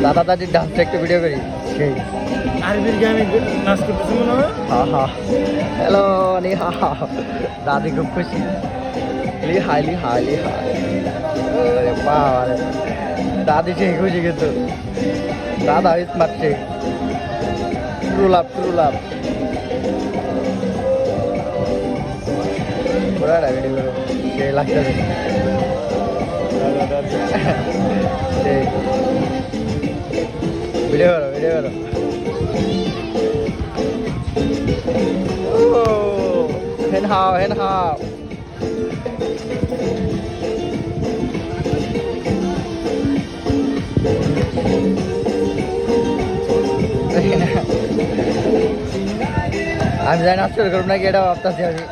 দাদা দাদির ডান্সটা একটু ভিডিও করি সেই আরবির গানে নাচ করতেছে মনে হয়। হা হা হ্যালো নি হা হা দাদি খুব খুশি লি হাই লি হাই লি হাই আরে বাবা রে দাদি সেই খুশি কিন্তু দাদা স্মার্ট সেই ট্রু লাভ পুরা ভিডিও করো সেই লাগতেছে সেই ভিডিও করো ও হেন হাও আমি জানি না শুরু করব নাকি এটা ভাবতেছি আমি